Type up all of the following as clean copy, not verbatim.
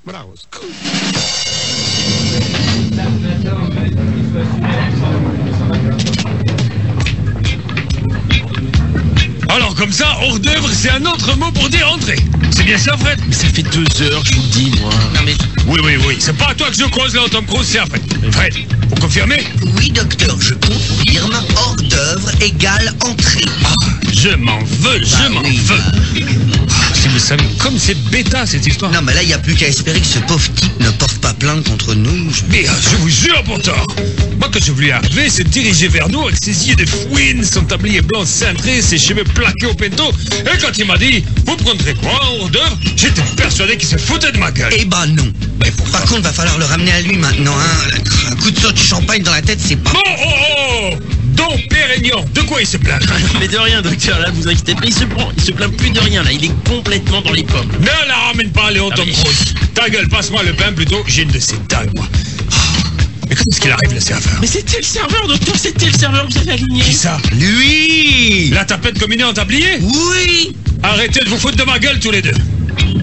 Bravo. Alors comme ça, hors d'œuvre, c'est un autre mot pour dire entrée. C'est bien ça, Fred? Mais ça fait 2 heures, je vous le dis, moi. Non mais... Oui. C'est pas à toi que je cause, là, Tom Cruise, c'est après. Fred, vous confirmez? Oui, docteur, je confirme. Hors d'œuvre égale entrée. Je m'en veux. Si vous savez, comme c'est bêta, cette histoire. Non, mais là, il n'y a plus qu'à espérer que ce pauvre type ne porte pas plainte contre nous. Mais je vous jure pourtant, moi quand je voulais arriver, c'est dirigé vers nous avec ses yeux de fouine, son tablier blanc cintré, ses cheveux plaqués au pento. Et quand il m'a dit, vous prendrez quoi hors d'œuvre, j'étais persuadé qu'il se foutait de ma gueule. Eh ben non. Par contre, va falloir le ramener à lui maintenant, hein. Un coup de saut de champagne dans la tête, c'est pas... Oh Dom Pérignon, de quoi il se plaint? Mais de rien, docteur, là, vous inquiétez pas, il se plaint plus de rien, là, il est complètement dans les pommes. Ne la ramène pas, Léon Tom Cruise. Ta gueule, passe-moi le pain plutôt, j'ai une de ces dagues, moi. Mais quand est-ce qu'il arrive, le serveur? Mais c'était le serveur, docteur, c'était le serveur que vous avez aligné. Qui ça? Lui! La tapette combinée en tablier? Oui! Arrêtez de vous foutre de ma gueule tous les deux.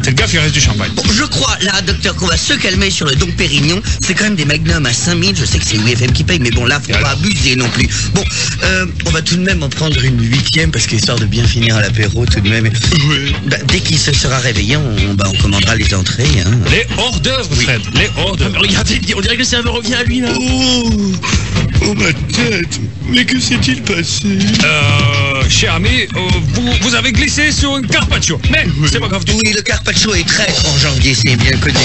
Faites gaffe, il reste du champagne. Bon, je crois, là, docteur, qu'on va se calmer sur le Dom Pérignon. C'est quand même des magnums à 5000. Je sais que c'est UFM qui paye, mais bon, là, faut pas abuser non plus. Bon, on va tout de même en prendre une 8e, parce qu'histoire de bien finir à l'apéro, tout de même. Oui. Bah, dès qu'il se sera réveillé, on commandera les entrées, hein. Les hors d'œuvre, Fred. Les hors d'œuvre. Regardez, on dirait que le serveur revient à lui, là. Oh, ma tête. Mais que s'est-il passé? Cher ami, vous avez glissé sur une carpaccio. Mais c'est pas grave du tout. Oui, le carpaccio est traître en janvier, c'est bien connu.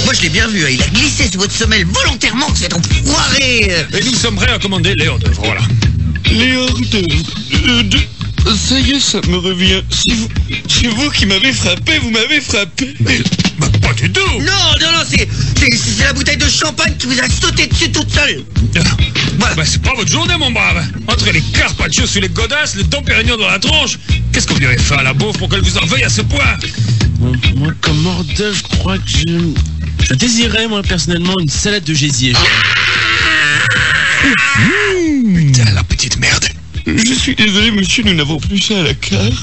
Moi, je l'ai bien vu, hein. Il a glissé sur votre semelle volontairement, cet enfoiré. Et nous sommes prêts à commander les hors d'œuvre, voilà. Les hors d'œuvre. Ça y est, ça me revient. C'est vous qui m'avez frappé, vous m'avez frappé. Bah, pas du tout. Non, c'est la bouteille de champagne qui vous a sauté dessus toute seule. Voilà. Bah, c'est pas votre journée, mon brave. Entre les carpaccios sur les godasses, le Dom Pérignon dans la tronche, qu'est-ce que vous lui avez fait à la bouffe pour qu'elle vous en veuille à ce point? Moi, comme hors d'œuvre, je crois que je désirais, moi, personnellement, une salade de gésier. Putain, la petite merde. Je suis désolé, monsieur, nous n'avons plus ça à la carte.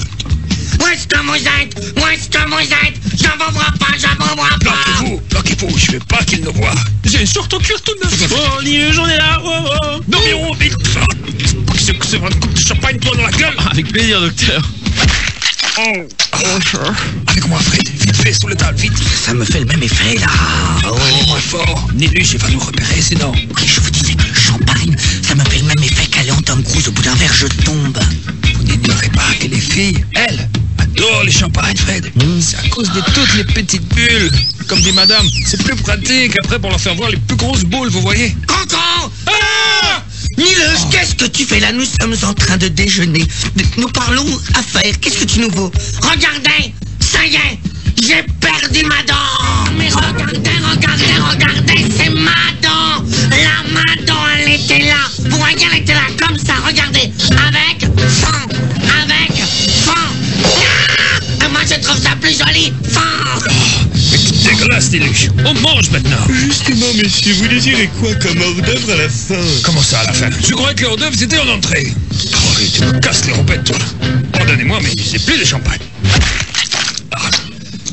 Où est-ce que vous êtes? J'en vois pas. Bloquez-vous, je veux pas qu'il nous voie. J'ai une short en cuir tout neuf. Oh, j'en ai là, Non, mais on vite. C'est une coupe de champagne, toi, dans la gueule. Avec plaisir, docteur. Avec moi, Fred, vite fait, sous le table, vite. Ça me fait le même effet, là. Allez, moins fort. Néluche, il va nous repérer, sinon. Oui, je vous disais que le champagne, ça me fait le même effet qu'à Léon Tom Cruise. Au bout d'un verre, je tombe. Vous n'ignorez pas que les filles, elles, adorent les champagnes, Fred. C'est à cause de toutes les petites bulles. Comme dit madame, c'est plus pratique après pour leur faire voir les plus grosses boules, vous voyez. Cancan! Ah! Nileuse, qu'est-ce que tu fais là? Nous sommes en train de déjeuner. Nous parlons affaires. Qu'est-ce que tu nous vaux? Regardez! Ça y est! J'ai perdu ma dent! Mais regardez, c'est ma dent! Ma dent, elle était là! Vous voyez, elle était là, comme ça, regardez! Avec fin! Ah! Moi, je trouve ça plus joli! Mais c'est dégueulasse, Néluche. On mange maintenant. Justement, messieurs, vous désirez quoi comme hors d'œuvre à la fin? Comment ça, à la fin? Je croyais que les hors d'œuvre, c'était en entrée. Oh, tu me casses les roupettes, toi. Pardonnez-moi, mais c'est plus de champagne.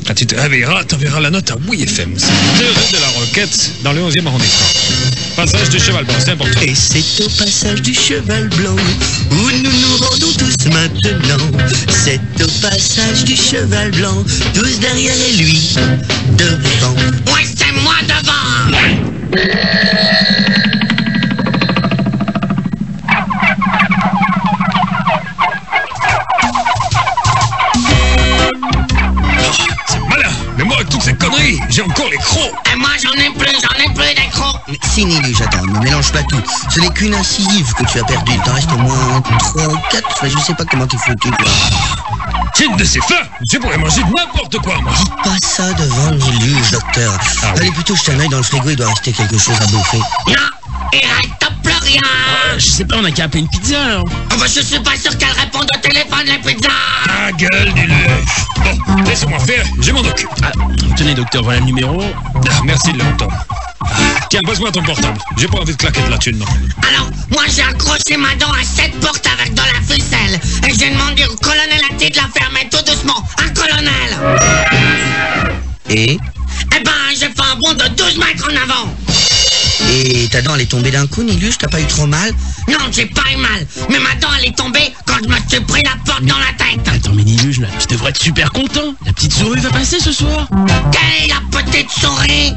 Quand tu te réveilleras, t'enverras la note à WFM. C'est 2 rue de la Roquette, dans le 11e arrondissement. Passage du Cheval Blanc, c'est important. Et c'est au passage du Cheval Blanc où nous nous rendons tous maintenant. C'est au passage du Cheval Blanc, tous derrière et lui devant. Ouais, c'est moi devant. Mais moi, avec toutes ces conneries, j'ai encore les crocs. Et moi, j'en ai plus des crocs. Si, Niluche, attends, ne mélange pas tout. Ce n'est qu'une incisive que tu as perdue. Il t'en reste au moins 3 ou 4. Enfin, je sais pas comment t'es foutu, toi. J'ai une de ces fins. Je pourrais manger n'importe quoi, moi. Dites pas ça devant Niluche, docteur. Allez plutôt jeter un œil dans le frigo, il doit rester quelque chose à bouffer. Non, il reste plus rien. Je sais pas, on a qu'à appeler une pizza, alors. Oh bah, je suis pas sûr qu'elle réponde au téléphone, la pizza. Ta gueule, Néluche. Bon, laissez-moi faire, je m'en occupe. Tenez, docteur, voilà le numéro. Merci de l'entendre. Tiens, passe-moi ton portable. J'ai pas envie de claquer de la thune, non. Alors, moi, j'ai accroché ma dent à cette porte avec de la ficelle. Et j'ai demandé au colonel Atti de la fermer tout doucement. Un colonel. Et? Eh ben, j'ai un bond de 12 mètres en avant. Et ta dent elle est tombée d'un coup, Niluche? T'as pas eu trop mal? Non, j'ai pas eu mal. Mais ma dent elle est tombée quand je me suis pris la porte dans la tête. Attends, mais Niluche, là, tu devrais être super content. La petite souris va passer ce soir. Quelle est la petite souris?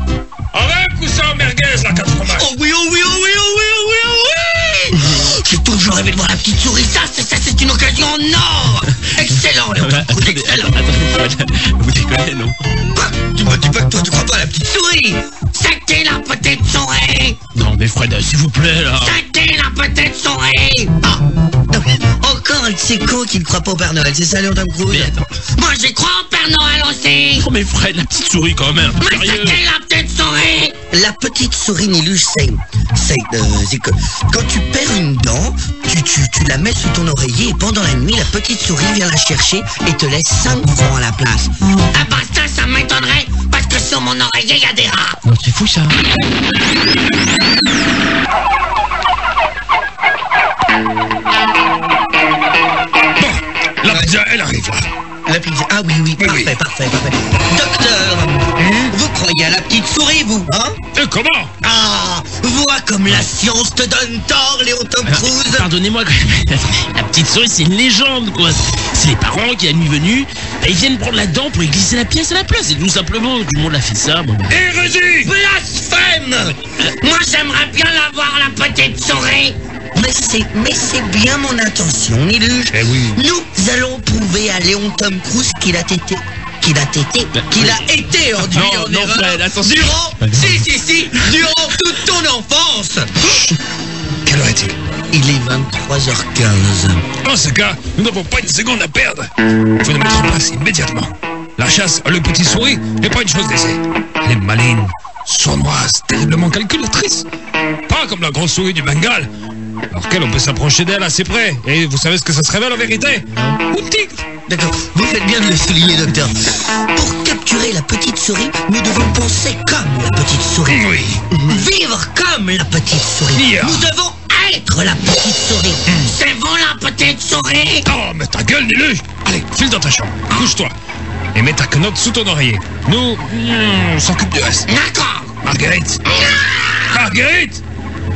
Avec ou sans merguez, la 4 fromages? Oh oui, oh oui, oh oui, oh oui, oh oui, oh oui. J'ai toujours rêvé de voir la petite souris. Ça, c'est une occasion en or. Excellent, Léon. Excellent. Attendez, vous déconnez, non? Quoi? Tu me dis pas que toi tu crois pas à la petite souris? C'était la petite souris. Non, mais Fred, s'il vous plaît, là. C'était la petite souris. Ah, encore un de ces cons qui ne croient pas au Père Noël. C'est ça, Léon Tom Cruise? Mais attends. Moi, j'y crois au Père Noël aussi. Oh, mais Fred, la petite souris, quand même. Mais Sérieux. c'était la petite souris. La petite souris, Niluche, c'est que quand tu perds une dent, tu la mets sous ton oreiller et pendant la nuit, la petite souris vient la chercher et te laisse 5 francs à la place. Ah bah ça m'étonnerait parce que sur mon oreiller, il y a des rats. Non, c'est fou, ça. Bon, la pizza, elle arrive là. La pizza, ah oui, parfait. Docteur, vous croyez à la petite souris, vous, hein? Et comment? Ah, vois comme la science te donne tort, Léon Tom Cruise. Pardonnez-moi, la petite souris, c'est une légende, quoi. C'est les parents qui, à nuit venue, ils viennent prendre la dent pour y glisser la pièce à la place. Et tout simplement, tout le monde a fait ça. Bon, bah. Hérésie! Blasphème! Moi, j'aimerais bien la voir, la petite souris. Mais c'est bien mon intention, Niluche. Eh oui. Nous allons prouver à Léon Tom Cruise qu'il a été enduit en non, erreur Fred, attention. durant toute ton enfance. Quelle heure est-il? Il est 23h15. En ce cas, nous n'avons pas une seconde à perdre. Il faut nous mettre en place immédiatement. La chasse à le petit souris n'est pas une chose d'essai. Elle est maligne, sournoise, terriblement calculatrice. Pas comme la grosse souris du Bengale, auquel on peut s'approcher d'elle assez près. Et vous savez ce que ça se révèle en vérité? Un tigre. D'accord, vous faites bien de le souligner, docteur. Pour capturer la petite souris, nous devons penser comme la petite souris. Oui. Vivre comme la petite souris. Yeah. Nous devons être la petite souris. C'est vous la petite souris? Oh, mais ta gueule, Niluche! Allez, file dans ta chambre, couche-toi. Et mets ta quenotte sous ton oreiller. Nous, on s'occupe du reste. D'accord. Marguerite! Marguerite!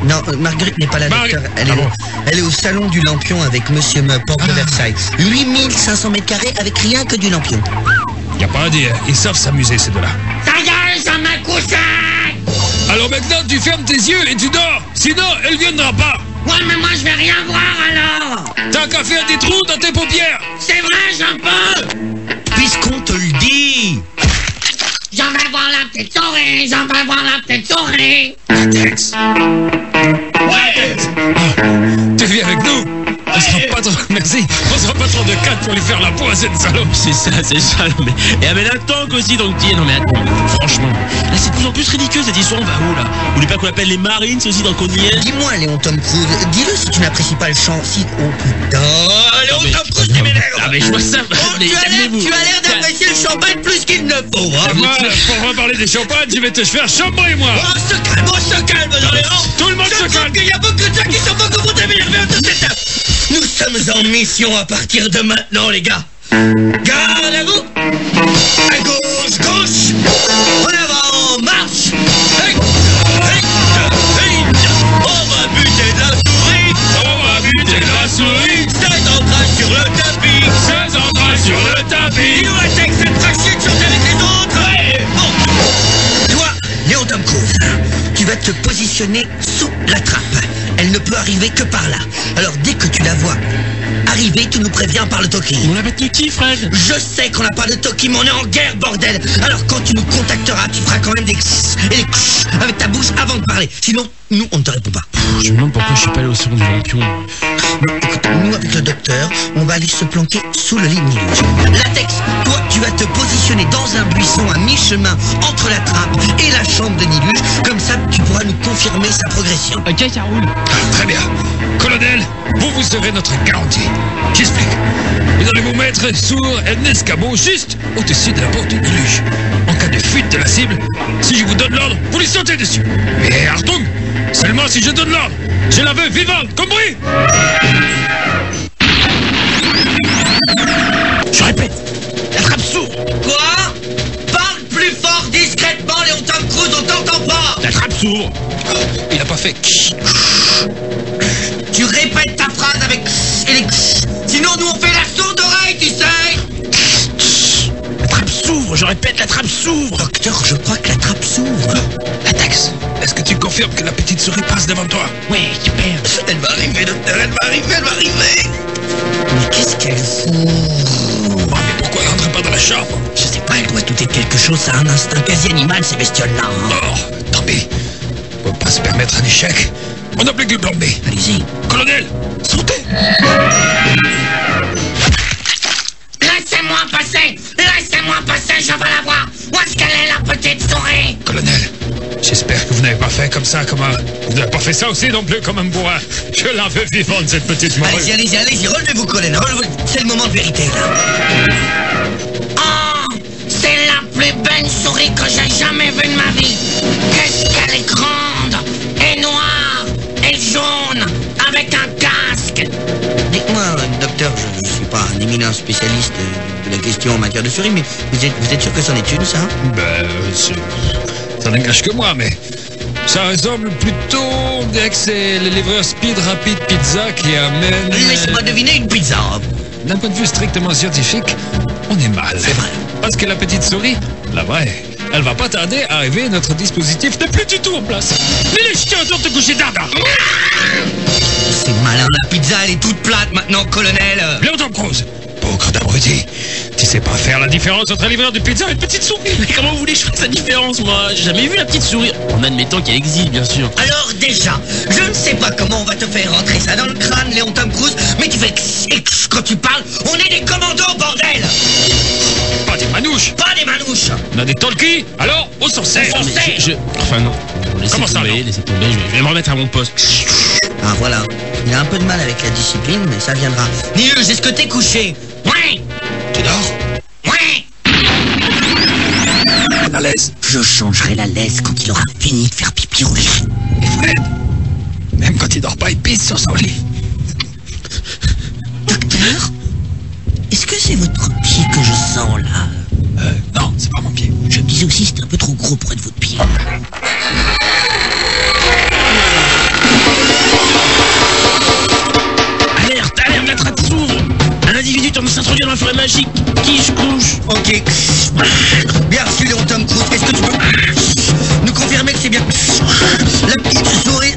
Non, Marguerite n'est pas là, docteur. Elle est au salon du Lampion avec Monsieur Me, porte de Versailles. 8500 mètres carrés avec rien que du Lampion. Y a pas à dire, ils savent s'amuser ces deux-là. Ta gueule, ça m'a couché! Alors maintenant, tu fermes tes yeux et tu dors. Sinon, elle viendra pas. Ouais, mais moi je vais rien voir alors! T'as qu'à faire des trous dans tes paupières. C'est vrai, j'en peux! Puisqu'on te le dit! J'en vais voir la petite souris! J'en vais voir la petite souris! Tex. Ouais. Tu viens avec nous? On sera pas trop... Merci. On sera pas trop de 4 pour lui faire la peau à cette salope. C'est ça. Non, mais... Et avec la tank aussi, donc tiens. Non, mais attends, franchement. Là, c'est de plus en plus ridicule cette histoire. On va où, là? Vous voulez pas qu'on appelle les Marines aussi dans le Cognier? Dis-moi, Léon Tom Cruise, dis-le si tu n'apprécies pas le chant. Si... Oh putain! Léon Tom Cruise, tu m'énerves! Ah, mais je vois ça. Oh, tu as l'air d'apprécier le champagne plus qu'il ne faut, hein? Moi, pour reparler des champagnes, je vais te faire chambrer, moi. On se calme dans les rangs! Tout le monde se calme. Il y a beaucoup de gens qui sont beaucoup trop énervés de cette table! Nous sommes en mission à partir de maintenant, les gars! Garde à vous! À gauche! En avant, marche! On va buter de la souris! On va buter la souris. 16 entrailles sur le tapis! 16 entrailles sur le tapis. Il aurait que cette fracture de chanter avec les autres! Ouais. Bon. Toi, Léon Tom Cruise, tu vas te positionner sous la trappe. Elle ne peut arriver que par là. Alors dès que tu la vois arriver, tu nous préviens par le talkie. On l'a battu qui, Fred? Je sais qu'on n'a pas de talkie, mais on est en guerre, bordel. Alors quand tu nous contacteras, tu feras quand même des et des avec ta bouche avant de parler. Sinon, nous, on ne te répond pas. Je me demande pourquoi je suis pas allé au salon du Lampion. Bon, écoute, nous, avec le docteur, on va aller se planquer sous le lit de Niluche. Latex, toi, tu vas te positionner dans un buisson à mi-chemin entre la trappe et la chambre de Niluche. Comme ça, tu pourras nous confirmer sa progression. Ok, ça roule. Très bien. Colonel, vous serez notre garantie. J'explique. Vous allez vous mettre sur un escabeau juste au-dessus de la porte de Niluche. En cas de fuite de la cible, si je vous donne l'ordre, vous lui sautez dessus. Mais Artung, seulement si je donne l'ordre. Je la veux vivante, compris? Je répète, la trappe s'ouvre. Quoi? Parle plus fort, discrètement, Léon Tom Cruise, s'ouvre. Il a pas fait. Tu répètes ta phrase avec et les sinon nous on fait la sourde oreille, tu sais. La trappe s'ouvre, je répète, la trappe s'ouvre. Docteur, je crois que la trappe s'ouvre. Atax, est-ce que tu confirmes que la petite souris passe devant toi? Ouais, super. Elle va arriver, docteur, elle va arriver. Mais qu'est-ce qu'elle fout? Oh, mais pourquoi elle rentre pas dans la chambre? Je sais pas, elle doit douter de quelque chose, ça a un instinct quasi animal ces bestioles-là. Hein. Oh, tant pis. On peut pas se permettre un échec. On n'a plus que le plan B. Allez-y. Colonel, sautez! Laissez-moi passer, je veux la voir. Où est-ce qu'elle est, la petite souris? Colonel, j'espère que vous n'avez pas fait comme ça, comme un... Vous n'avez pas fait ça aussi non plus comme un bourrin. Je la veux vivante, cette petite morue. Allez-y, relevez-vous, colonel, relevez-vous. C'est le moment de vérité, là. Oh, c'est la plus belle souris que j'ai jamais vue de ma vie. Qu'est-ce qu'elle est grande, et noire, et jaune, avec un casque. Dites-moi, docteur, je suis pas un éminent spécialiste de la question en matière de souris, mais vous êtes sûr que c'en est une, ça? Ça n'engage que moi, mais... Ça ressemble plutôt, on dirait que c'est le livreur Speed Rapid Pizza qui amène... Laissez-moi deviner une pizza. D'un point de vue strictement scientifique, on est mal. C'est vrai. Parce que la petite souris, la vraie, elle va pas tarder à arriver, notre dispositif n'est plus du tout en place. Mais les chiens doivent te coucher d'arda. C'est malin, la pizza elle est toute plate maintenant, colonel. Léon Tom Cruise, bougre d'abruti, tu sais pas faire la différence entre un livreur de pizza et une petite souris. Mais comment vous voulez que je fasse la différence, moi? J'ai jamais vu la petite souris. En admettant qu'elle existe, bien sûr. Alors déjà, je ne sais pas comment on va te faire rentrer ça dans le crâne, Léon Tom Cruise, mais tu fais quand tu parles, on est des commandos, bordel. Pas des manouches. Pas des manouches. On a des talkies, alors on s'en sert. Enfin non. Laissez Comment ça, tomber, non? laissez tomber, je vais me remettre à mon poste. Ah voilà, il a un peu de mal avec la discipline, mais ça viendra. Nil, est-ce que t'es couché? Ouais. Tu dors? Ouais. À l'aise. Je changerai la laisse quand il aura fini de faire pipi rouge. Et Fred, même quand il dort pas, il pisse sur son lit. Docteur, est-ce que c'est votre pied que je sens là? Non, c'est pas mon pied. Je me disais aussi c'était un peu trop gros pour être votre pied. Alerte, la trappe s'ouvre. Un individu tente de s'introduire dans la forêt magique. Qui je couche? Ok. Bien reçu, Léon Tom Cruise. Est-ce que tu peux nous confirmer que c'est bien la petite souris?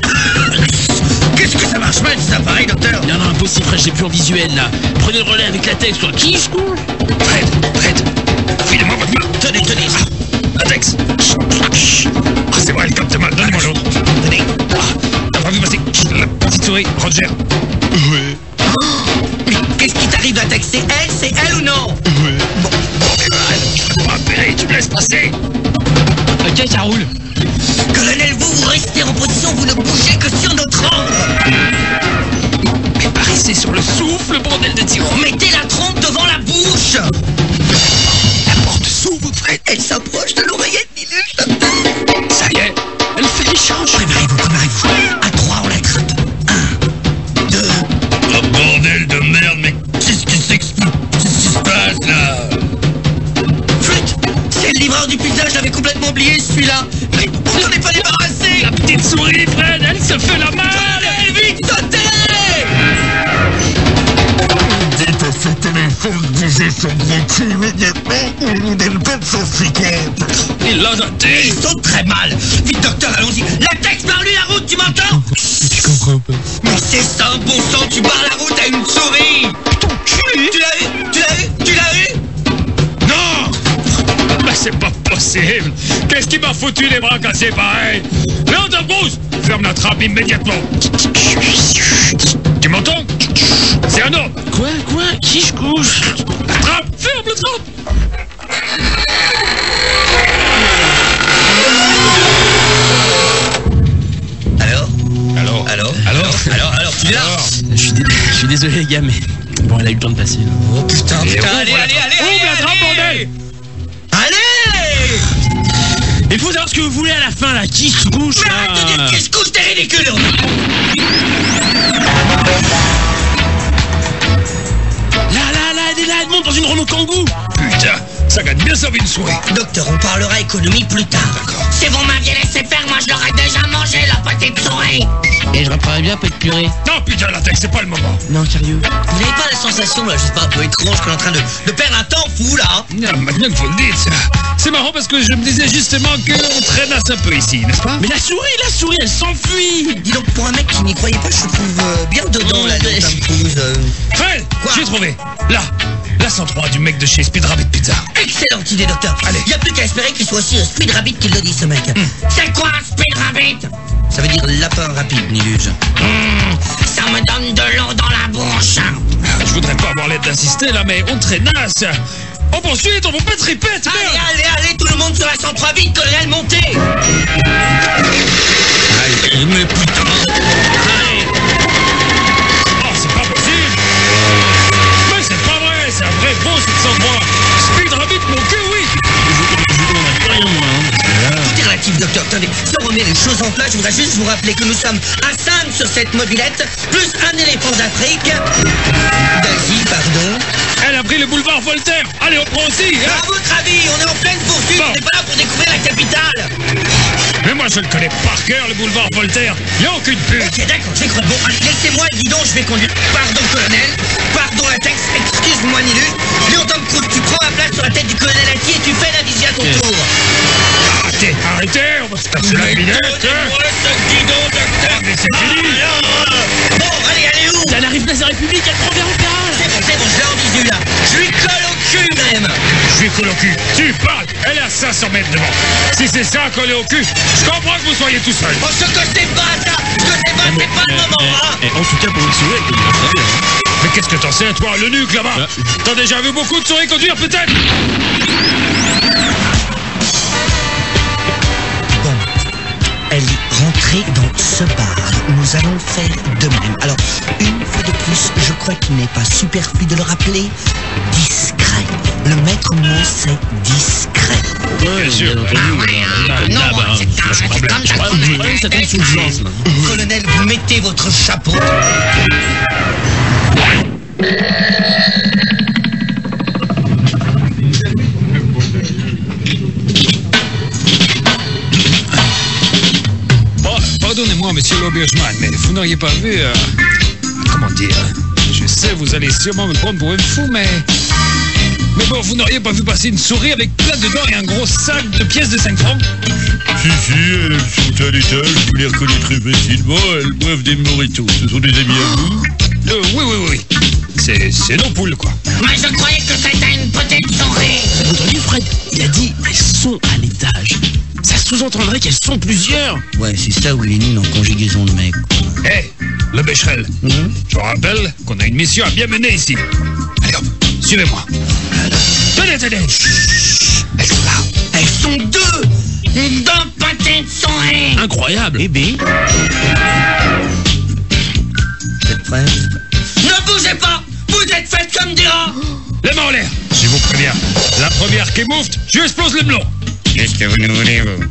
Qu'est-ce que ça marche mal cet appareil, docteur? Non, impossible, frère, j'ai plus en visuel là. Prenez le relais avec la texte, toi. Qui je couche? Fred, filez-moi votre main. Tenez. Latex. Ah, c'est vrai, elle capte mal. Donnez-moi l'autre. Tenez. T'as pas vu passer la petite souris, Roger? Ouais. Mais qu'est-ce qui t'arrive, Latex? C'est elle ou non? Ouais. Bon, Tu me laisses passer. Ok, ça roule. colonel, vous restez en position, vous ne bougez que sur notre angle. Mais parissez sur le souffle, bordel de tyran. Mettez la trompe devant la bouche. La porte s'ouvre, Fred. Elle s'approche de l'oreillette, Nilus. Ça y est, elle fait l'échange. Préparez-vous. À 3, on l'attrape. 1, 2. Oh bordel de merde, mais qu'est-ce qui se passe là? Flûte, c'est le livreur du pizza, je l'avais complètement oublié celui-là. Mais vous n'en êtes pas débarrassé. La petite souris, Fred, elle se fait la malle. Allez, vite, sautez. Dites à ce téléphone que j'ai son gros cul immédiatement ou il nous donne pas de 150. Il l'a noté. Ils sont très mal. Vite, docteur, allons-y. La texte par lui la route, tu m'entends? Je comprends pas. Mais c'est ça, bon sang, tu barres la route à une souris. Tu l'as eu? Non. Mais c'est pas possible. Qu'est-ce qui m'a foutu les bras cassés pareil? Léon Tom Cruise, ferme la trappe immédiatement. Tu m'entends? C'est un ordre. Quoi? Qui je couche? La trappe, ferme le trappe. Alors, tu es là? Je suis désolé, les gars, mais bon, elle a eu le temps de passer. Là. Oh putain, allez, Ouvre la trappe, bordel. Allez! Il faut savoir ce que vous voulez à la fin, là. Qui se couche, Mais arrête de dire qui se couche, t'es ridicule! Là, elle est là, elle monte dans une Renault Kangoo. Putain, Ça gagne bien sa vie une souris. Docteur, on parlera économie plus tard. D'accord. Si vous m'aviez laissé faire, moi je l'aurais déjà mangé, la petite souris. Et je reprendrais bien un peu de purée. Non, putain, la tête, c'est pas le moment. Non, sérieux. Vous n'avez pas la sensation, là, je sais pas, un peu étrange qu'on est en train de perdre un temps fou, là? Non, maintenant que vous le dites, c'est marrant parce que je me disais justement qu'on traînasse un peu ici, n'est-ce pas? Mais la souris, elle s'enfuit. Dis donc, pour un mec qui n'y croyait pas, je trouve bien dedans, là, mais- dans Tom Cruise. Fred, Quoi? j'ai trouvé. Là, la 103 du mec de chez Speed Rabbit Pizza. Excellente idée, docteur. Allez. Il n'y a plus qu'à espérer qu'il soit aussi Speed Rabbit qu'il le dit, ce mec. C'est quoi un Speed Rabbit? Ça veut dire lapin rapide, Niluge. Ça me donne de l'eau dans la bouche. Je voudrais pas avoir l'aide d'insister là, mais on traînasse. On poursuit, on va pas te répéter. Allez, tout le monde sur la 103 vite, colonel, montez. Allez, mais putain. Allez. Oh, c'est pas possible. Mais c'est pas vrai, c'est un vrai beau 703. Speed Rabbit, mon cul, oui. Je vous demanderai plus rien, moi. Tout est relatif, docteur. Attendez, si on remet les choses en place, je voudrais juste vous rappeler que nous sommes à 5 sur cette mobilette, plus un éléphant d'Afrique. D'Asie, pardon. Elle a pris le boulevard Voltaire. Allez, on prend aussi. Hein. À votre avis, on est en pleine poursuite, Bon. on n'est pas là pour découvrir la capitale. Mais moi, je le connais par cœur, le boulevard Voltaire. Y a aucune pute. Ok, d'accord, j'ai cru. Bon, allez, laissez-moi le guidon, je vais conduire. Pardon, colonel. Pardon, latex. Excuse-moi, Nilu. Léon Tom Cruise, tu prends ma place sur la tête du colonel Aki et tu fais la visite à ton tour. Arrêtez, on va se passer la minette. Donnez-moi ce guidon, docteur. Mais c'est fini. Bon, allez où? Elle arrive place de la République, elle prend vers au calme. C'est bon, je l'ai en visu, là. Je lui colle au cul, même. Je suis collé au cul. Tu parles. Elle est à 500 mètres devant. Si c'est ça, collé au cul, je comprends que vous soyez tout seul. On se cossez pas, ça. Ce que c'est pas, c'est pas le moment, hein. En tout cas, pour une souris, elle peut bien faire. Mais qu'est-ce que t'en sais, toi, le nuque là-bas? T'as déjà vu beaucoup de souris conduire, peut-être? Bon, elle est rentrée dans ce bar. Nous allons faire de même. Alors, une fois de plus, je crois qu'il n'est pas superflu de le rappeler. Discret. Le maître mot, c'est discret. Bien sûr. Ça tombe sous le sens, là. Colonel, vous mettez votre chapeau. Bon, pardonnez-moi, monsieur l'Aubergeman, mais vous n'auriez pas vu... comment dire? Je sais, vous allez sûrement me prendre pour une fou, mais... Mais bon, vous n'auriez pas vu passer une souris avec plein de dents et un gros sac de pièces de 5 francs? Si, elles sont à l'étage, vous les reconnaîtrez facilement, elles boivent des mojitos. Ce sont des amis à vous? Oui. C'est nos poules, quoi. Mais je croyais que c'était une petite souris. Vous avez entendu, Fred? Il a dit, elles sont à l'étage. Ça sous-entendrait qu'elles sont plusieurs. Ouais, c'est ça où il est nul en conjugaison, le mec. Hé, le Becherel, je vous rappelle qu'on a une mission à bien mener ici. Allez hop, suivez-moi. Tenez. Chut, elles sont là. Elles sont deux. Deux petites souris. Incroyable. Eh bien. Vous êtes prêts? Ne bougez pas. Vous êtes faites comme des rats. Les mains en l'air, je vous préviens. La première qui moufte, je lui explose le melon. Qu'est-ce que vous nous voulez, vous?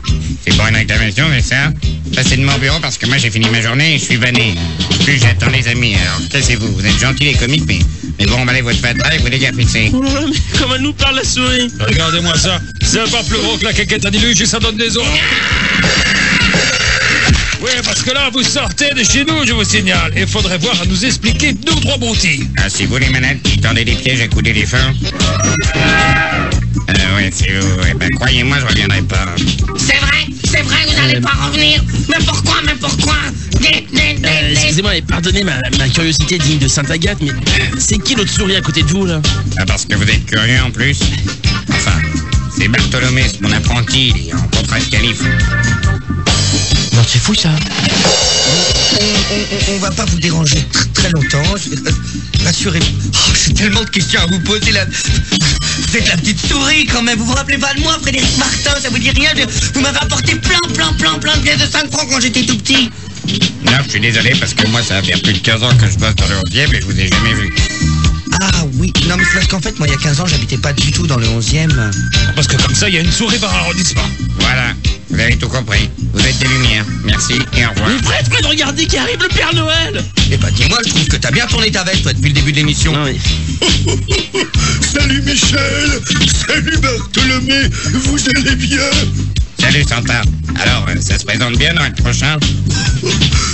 C'est pour une réclamation, c'est ça? Passez de mon bureau parce que moi j'ai fini ma journée et je suis vanné. En plus j'attends les amis, alors cassez-vous. Vous êtes gentils les comiques, mais vous remballez votre fatras et vous les gaffrissez. Oh là là, mais comme elle nous parle, la souris. Regardez-moi ça. C'est pas plus gros que la caquette à Niluge et ça donne des os. Oui, parce que là, vous sortez de chez nous, je vous signale. Et faudrait voir à nous expliquer 2 ou 3 broutilles. Ah, c'est vous les manettes qui tendez des pièges à coups d'éléphant? Oui, c'est vous. Eh ben, croyez-moi, je reviendrai pas. C'est vrai, vous n'allez pas revenir. Mais pourquoi? Excusez-moi, et pardonnez ma curiosité digne de Sainte-Agathe, mais c'est qui l'autre souris à côté de vous, là? Ah, parce que vous êtes curieux en plus? Enfin, c'est Bartholomé, c'est mon apprenti, il est en contrat de calife. Non, c'est fou, ça. On va pas vous déranger très longtemps. Rassurez-vous. Oh, j'ai tellement de questions à vous poser là. Vous êtes la petite souris quand même. Vous vous rappelez pas de moi, Frédéric Martin? Ça vous dit rien? Vous m'avez apporté plein de pièces de 5 francs quand j'étais tout petit. Non, je suis désolé parce que moi, ça va faire plus de 15 ans que je bosse dans le 11e et je vous ai jamais vu. Ah oui, non mais c'est parce qu'en fait, moi il y a 15 ans, j'habitais pas du tout dans le 11e. Parce que comme ça, il y a une souris par arrondissement. Voilà. Vous avez tout compris. Vous êtes des lumières. Merci et au revoir. Mais Fred, regardez qui arrive, le Père Noël. Eh ben dis-moi, je trouve que t'as bien tourné ta veste, toi, depuis le début de l'émission. Non, mais... Salut Michel. Salut Bartholomé. Vous allez bien? Salut Santa. Alors, ça se présente bien Noël prochain?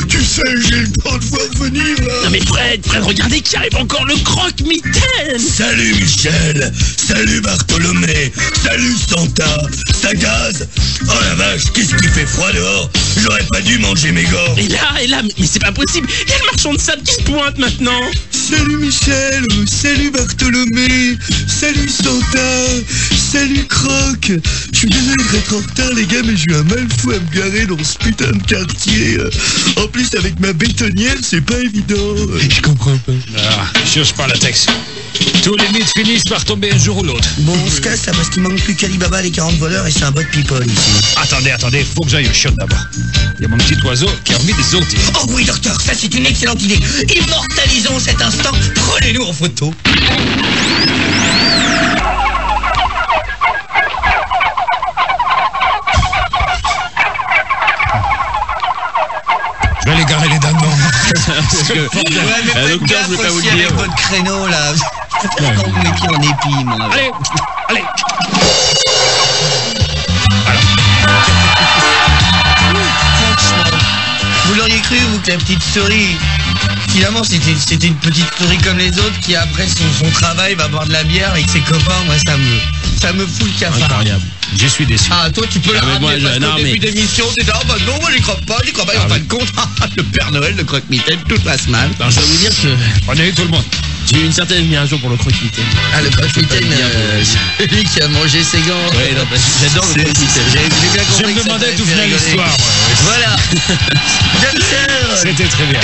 Tu sais, j'ai le temps de voir venir là. Non mais Fred, regardez qui arrive encore, le croque-mitaine. Salut Michel. Salut Bartholomé. Salut Santa. Ça gaze. Oh la vache, qu'est-ce qui fait froid dehors? J'aurais pas dû manger mes gants. Et là, mais c'est pas possible. Il y a le marchand de sable qui se pointe maintenant. Salut Michel, salut Bartholomé, salut Santa, salut Croc. Je suis désolé d'être en retard les gars, mais j'ai eu un mal fou à me garer dans ce putain de quartier. En plus avec ma bétonnière, c'est pas évident. Je comprends pas. Ah, cherche pas la texte. Tous les mythes finissent par tomber un jour ou l'autre. Bon, on se casse là parce qu'il manque plus qu'Alibaba, les 40 voleurs et c'est un bot people ici. Attendez, faut que j'aille au shot d'abord. Il y a mon petit oiseau qui a remis des œufs. Oh oui docteur, ça c'est une excellente idée. Immortalisons cet instant, prenez-nous en photo. Je vais aller garer les dents. Parce que, Ouais, mais faites docteur, gaffe je vais pas vous aussi le dire. avec votre créneau là. Quand vous mettiez en épi, moi. Allez. Franchement, vous l'auriez cru, vous, que la petite souris, finalement, c'était une petite souris comme les autres qui, après son travail, va boire de la bière avec ses copains. Moi, ça me fout le cafard. incroyable. Je suis déçu. Ah, toi, tu peux la Ah, mais moi, ramener parce non, qu'au début mais- d'émission, t'es là, bah non, moi, j'y crois pas, et en fin de compte, le Père Noël, le croque-mitaine, toute la semaine. Alors, je vais vous dire que On a eu tout le monde. j'ai eu une certaine admiration pour le croque-mitaine. Ah, le croque-mitaine, celui qui a mangé ses gants. Ouais, non, parce que j'adore le croque-mitaine. J'ai bien compris. Je me que ça demandais t'avait d'où fait venait rigoler. l'histoire. Voilà. Docteur. C'était très bien.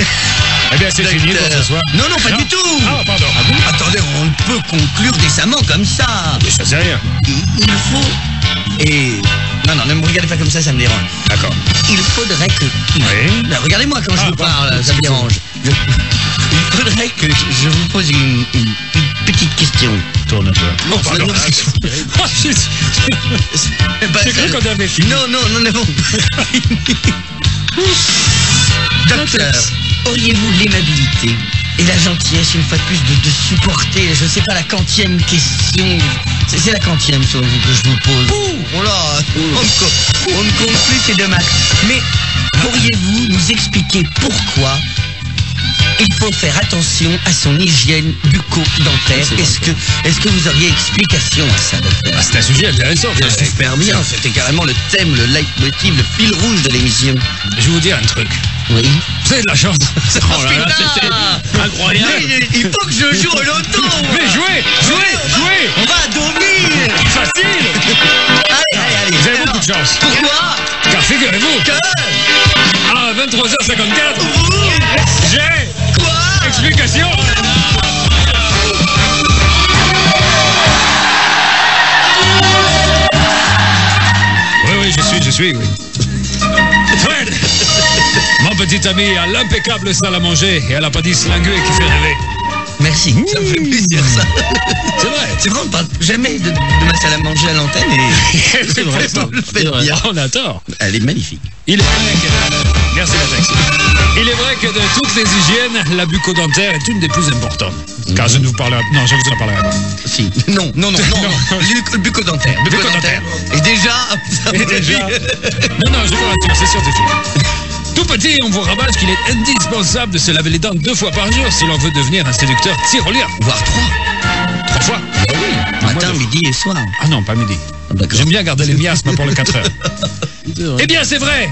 Eh bien, c'est fini pour ce soir. Non, non, pas du tout. Ah, pardon. Attendez, on ne peut conclure décemment comme ça. Je sais rien. Il faut... Et... Non, ne me regardez pas comme ça me dérange. D'accord. Il faudrait que... Oui. Là, regardez-moi quand je Ah, vous pardon. parle, ça me dérange. Il faudrait que je vous pose une petite question. Tourne-toi. Non, pardon. non, parce que Ah, shit. c'est pas J'ai cru ça. qu'on avait fini. Non, non, non. Docteur, auriez-vous l'aimabilité et la gentillesse, une fois de plus, de supporter, je sais pas, la quantième question. C'est la quantième, selon vous, que je vous pose. Oh là, on ne compte plus ces deux maths. Mais pourriez-vous nous expliquer pourquoi il faut faire attention à son hygiène bucco-dentaire? Est-ce que vous auriez explication à ça, docteur? Ah, c'est un sujet intéressant. Super bien, c'était carrément le thème, le leitmotiv, le fil rouge de l'émission. Je vais vous dire un truc. Oui. Vous avez de la chance. Oh là là, c'était incroyable. Mais il faut que je joue au loto. Mais jouez. On va dormir. Facile. Allez. Vous avez Alors, beaucoup de chance. Pourquoi Car figurez-vous, Que à 23h54, j'ai Quoi explication. Oui, je suis, oui. Fred, mon petit ami a l'impeccable salle à manger et elle a pas dit slingué qui fait rêver. Merci, ça me fait plaisir ça. C'est vrai. C'est vrai, on ne parle jamais de ma salle à manger à l'antenne et C'est vrai, ça. le fait C'est vrai. bien. On a tort. Elle est magnifique. Il est vrai que... Merci la taxi. Il est vrai que de toutes les hygiènes, la bucco-dentaire est une des plus importantes. Car je ne vous parlerai... Non, je vous en parlerai pas. Si. Non. Le bucco-dentaire. Bucco-dentaire. Et déjà, ça Et me déjà... réjouit. Non, je vous rassure, c'est scientifique. Tout petit, on vous rabâche qu'il est indispensable de se laver les dents 2 fois par jour si l'on veut devenir un séducteur tyrolien. Voire 3. 3 fois. Ah oui. Matin, midi et soir. Ah non, pas midi. D'accord. J'aime bien garder les miasmes pour le 4 heures. C'est vrai. Eh bien, c'est vrai.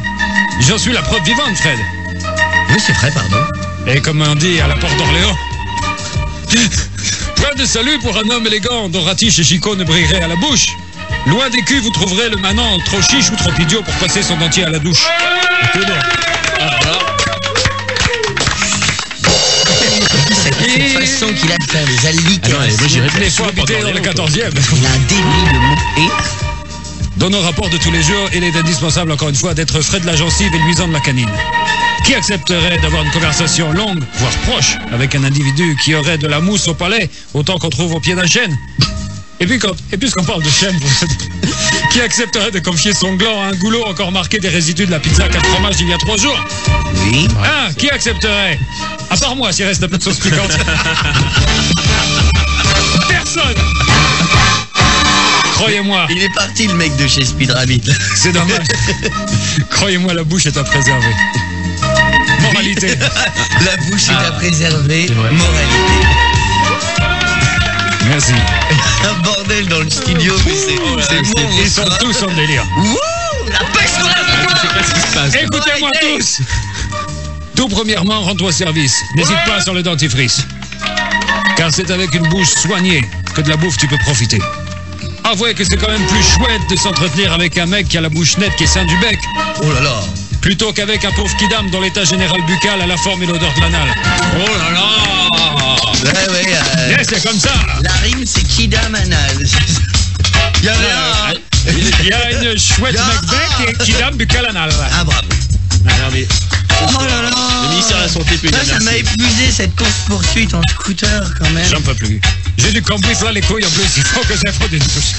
J'en suis la preuve vivante, Fred. Oui, c'est vrai, pardon. Et comme on dit à la porte d'Orléans, point de salut pour un homme élégant dont Ratiche et Chico ne brilleraient à la bouche. Loin des culs, vous trouverez le manant trop chiche ou trop idiot pour passer son dentier à la douche. C'est bon. Cette façon qu'il a de faire des allitérations. Ah non, moi, j'irais Les fois habité dans le 14e. Il a un débit de mots. Et Dans nos rapports de tous les jours, il est indispensable, encore une fois, d'être frais de la gencive et luisant de la canine. Qui accepterait d'avoir une conversation longue, voire proche, avec un individu qui aurait de la mousse au palais, autant qu'on trouve au pied d'un chêne? Et puisqu'on parle de chèvre, qui accepterait de confier son gland à un goulot encore marqué des résidus de la pizza 4 fromages d'il y a 3 jours? Oui. Hein? Qui accepterait? À part moi, s'il reste un peu de sauce piquante. Personne! Croyez-moi. Il est parti, le mec de chez Speed Rabbit. C'est dommage. Croyez-moi, la bouche est à préserver. Moralité. La bouche est à préserver. vrai. Moralité. Merci. Un bordel dans le studio, mais c'est bon. Ils sont tous en délire. Wouh, la pêche sur la Je sais pas ce qui se passe. Écoutez-moi tous. Tout premièrement, rends-toi service. N'hésite pas sur le dentifrice. Car c'est avec une bouche soignée que de la bouffe tu peux profiter. Avouez que c'est quand même plus chouette de s'entretenir avec un mec qui a la bouche nette qui est sain du bec, Oh là là. plutôt qu'avec un pauvre kidam dont l'état général buccal a la forme et l'odeur de l'anal. Oh là là. Ouais, Eh, c'est comme ça. la rime, c'est Kidam Anal. Il y en a un. Il y a une chouette Il y a mec bec et kidam buccal anal. Ah, bravo. Ah, non, mais Oh là là. le ministère de la Santé peut Ça m'a épuisé cette course-poursuite en scooter quand même. J'en peux plus. J'ai du cambouis là les couilles en plus, il faut que j'affronte une touche.